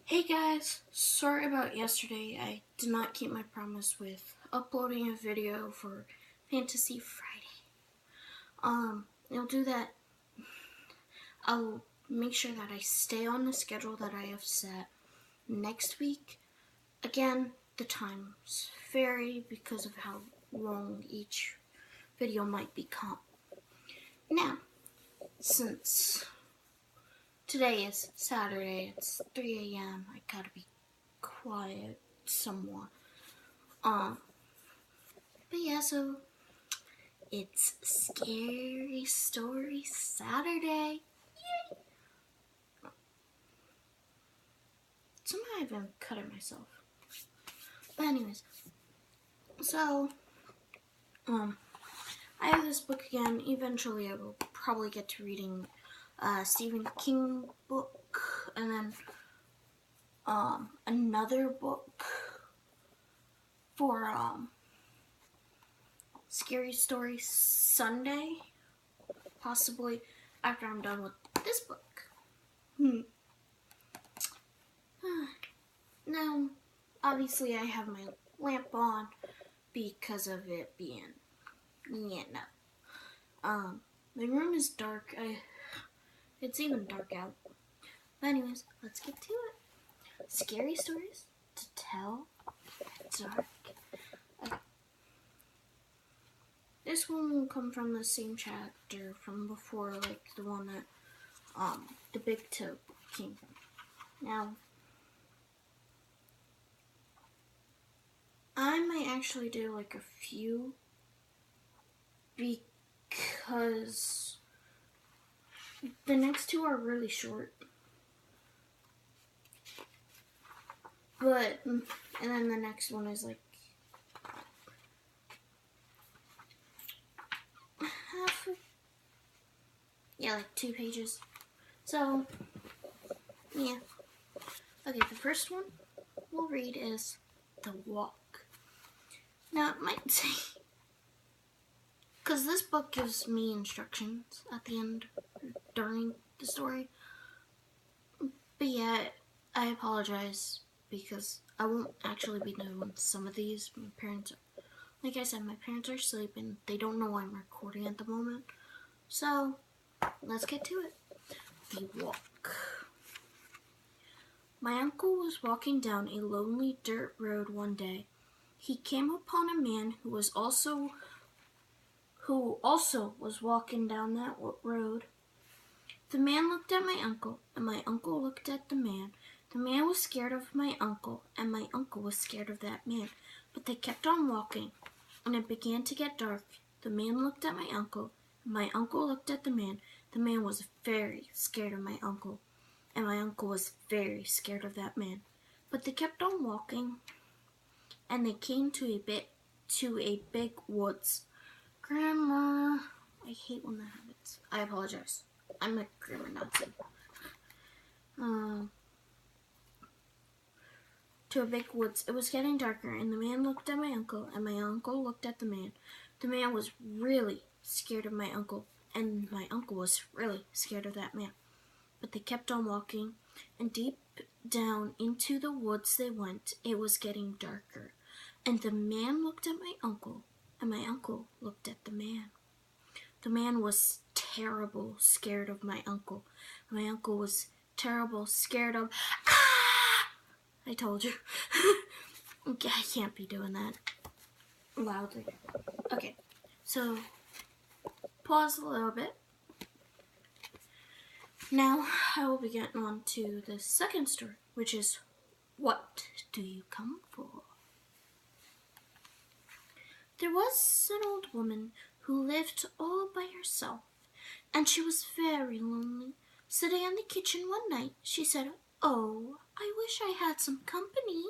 Hey guys, sorry about yesterday. I did not keep my promise with uploading a video for Fantasy Friday. I'll do that. I'll make sure that I stay on the schedule that I have set next week. Again, the times vary because of how long each video might become. Now, since today is Saturday, it's 3 a.m., I gotta be quiet somewhat. But yeah, so it's Scary Story Saturday. Yay! Somehow I've been cutting myself. But anyways, so I have this book again. Eventually I will probably get to reading Stephen King book and then another book for Scary Story Sunday, possibly after I'm done with this book. Now, obviously I have my lamp on because of it being, my room is dark. It's even dark out. But anyways, let's get to it. Scary stories to tell dark. Okay. This one will come from the same chapter from before, like the one that the Big Toe came from. Now, I might actually do like a few because the next two are really short. But, and then the next one is like like 2 pages. So, yeah. Okay, the first one we'll read is The Walk. Now, it might say, because this book gives me instructions at the end, during the story. But yeah, I apologize, because I won't actually be doing some of these. My parents, like I said, my parents are sleeping. They don't know I'm recording at the moment. So, let's get to it. The Walk. My uncle was walking down a lonely dirt road one day. He came upon a man who also was walking down that road. The man looked at my uncle, and my uncle looked at the man. The man was scared of my uncle, and my uncle was scared of that man. But they kept on walking, and it began to get dark. The man looked at my uncle, and my uncle looked at the man. The man was very scared of my uncle, and my uncle was very scared of that man. But they kept on walking, and they came to a big woods. Grammar. I hate when that happens. I apologize. I'm a grammar Nazi. To a big woods. It was getting darker, and the man looked at my uncle, and my uncle looked at the man. The man was really scared of my uncle, and my uncle was really scared of that man. But they kept on walking, and deep down into the woods they went. It was getting darker, and the man looked at my uncle, and my uncle looked at the man. The man was terrible scared of my uncle. My uncle was terrible scared of... I told you. I can't be doing that loudly. Okay, so pause a little bit. Now I will be getting on to the second story, which is What Do You Come For? There was an old woman who lived all by herself, and she was very lonely. Sitting in the kitchen one night, she said, "Oh, I wish I had some company."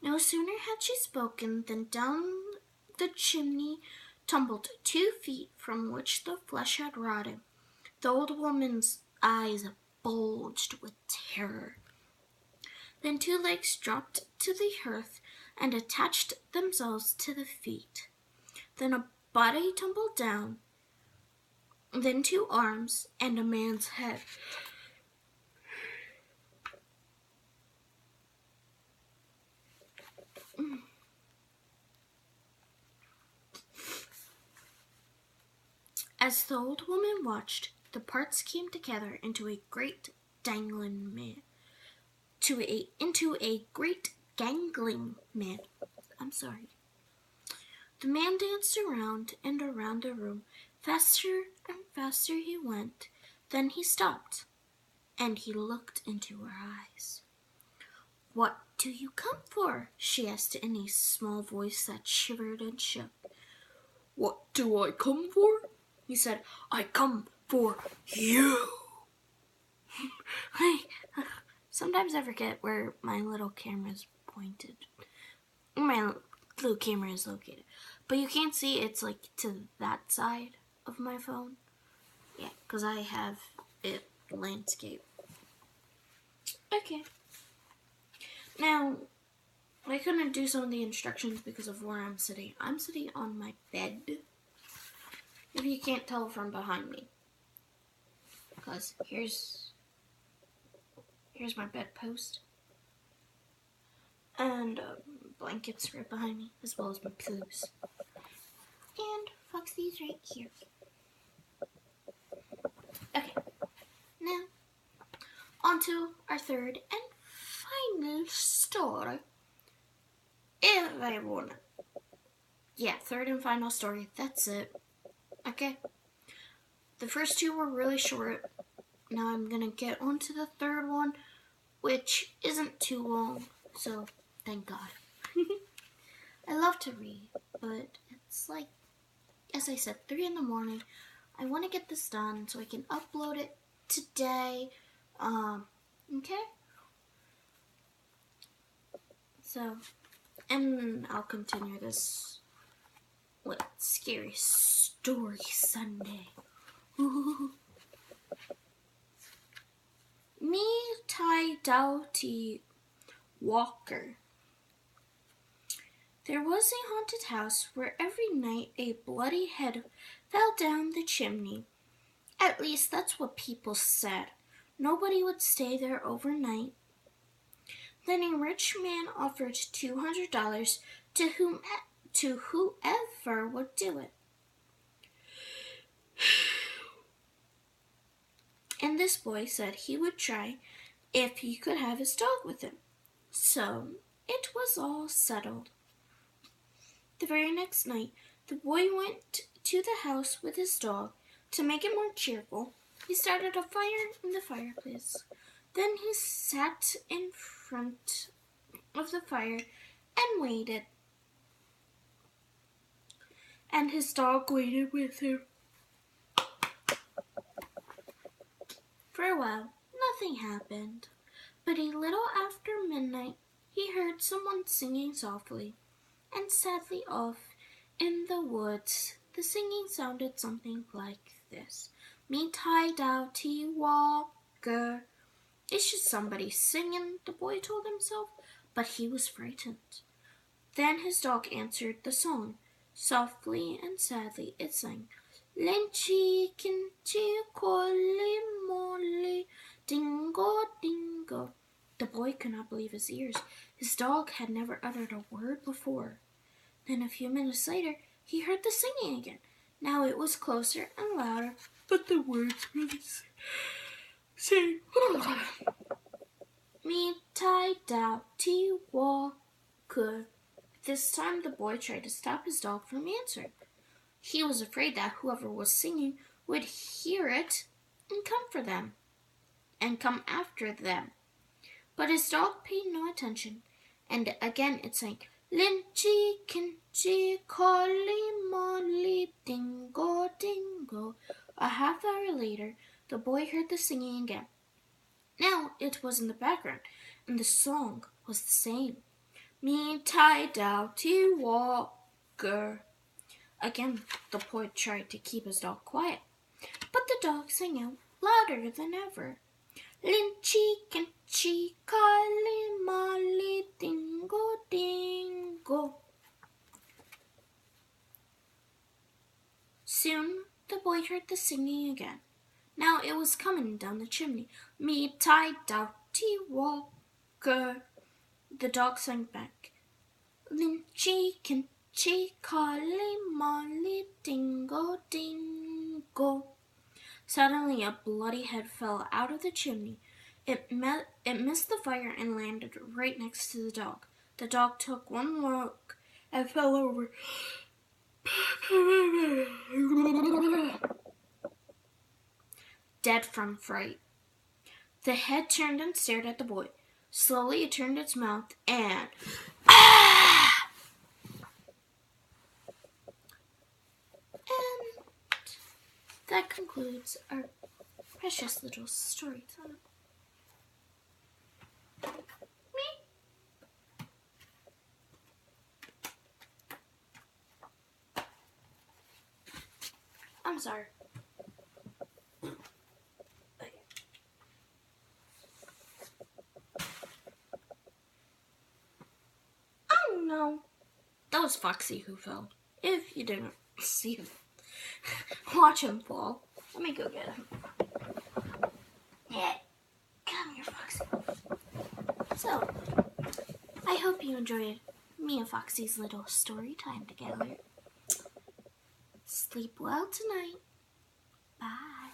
No sooner had she spoken than down the chimney tumbled 2 feet from which the flesh had rotted. The old woman's eyes bulged with terror. Then 2 legs dropped to the earth and attached themselves to the feet. Then a body tumbled down, then 2 arms and a man's head. As the old woman watched, the parts came together into a great dangling man. Into a great gangling man. I'm sorry. The man danced around and around the room. Faster and faster he went. Then he stopped, and he looked into her eyes. "What do you come for?" she asked in a small voice that shivered and shook. "What do I come for?" he said. "I come for you." Sometimes I forget where my little camera is pointed. My little camera is located. But you can't see it's like to that side of my phone. Yeah, because I have it landscape. Okay. Now, I couldn't do some of the instructions because of where I'm sitting. I'm sitting on my bed. If you can't tell from behind me. Because here's my bedpost. And blankets right behind me, as well as my pillows. And Foxy's right here. Okay. Now, on to our third and final story. If I want it. Yeah, third and final story. That's it. Okay. The first two were really short. Now I'm going to get on to the third one, which isn't too long. So, thank God. I love to read, but it's like, as I said, 3 in the morning. I want to get this done so I can upload it today. Okay? So, and I'll continue this with Scary Story Sunday. Me Tai Doughty Walker. There was a haunted house where every night a bloody head fell down the chimney. At least that's what people said. Nobody would stay there overnight. Then a rich man offered $200 to whoever would do it. And this boy said he would try if he could have his dog with him. So it was all settled. The very next night, the boy went to the house with his dog. To make it more cheerful, he started a fire in the fireplace. Then he sat in front of the fire and waited. And his dog waited with him. For a while, nothing happened. But a little after midnight, he heard someone singing softly and sadly off in the woods. The singing sounded something like this. Me Tai Doughty Walker. It's just somebody singing, the boy told himself, but he was frightened. Then his dog answered the song. Softly and sadly it sang, Lynchy, Kinchy, Colly, Molly, Dingo, Dingo. The boy could not believe his ears. His dog had never uttered a word before. Then a few minutes later, he heard the singing again. Now it was closer and louder, but the words were the same. Me Tai Doughty Walker. This time the boy tried to stop his dog from answering. He was afraid that whoever was singing would hear it and come for them, and come after them. But his dog paid no attention, and again it sang, Lynchy, Kinchy, Colly, Molly, Dingo, Dingo. A half hour later, the boy heard the singing again. Now it was in the background, and the song was the same. Me Tai Doughty Walker. Again, the boy tried to keep his dog quiet, but the dog sang out louder than ever. Lynchy, Kinchy, Colly, Molly, Dingo, Dingo. Soon the boy heard the singing again. Now it was coming down the chimney. Me Tai Doughty Walker. The dog sang back. Lynchy, Kinchy, Collie, Molly, Dingo, Dingo. Suddenly a bloody head fell out of the chimney. It missed the fire and landed right next to the dog. The dog took one look and fell over. Dead from fright. The head turned and stared at the boy. Slowly it turned its mouth and... Ah! And that concludes our precious little story time. I'm sorry. Oh no. That was Foxy who fell. If you didn't see him, watch him fall. Let me go get him. Yeah. Come here, Foxy. So, I hope you enjoyed me and Foxy's little story time together. Sleep well tonight. Bye.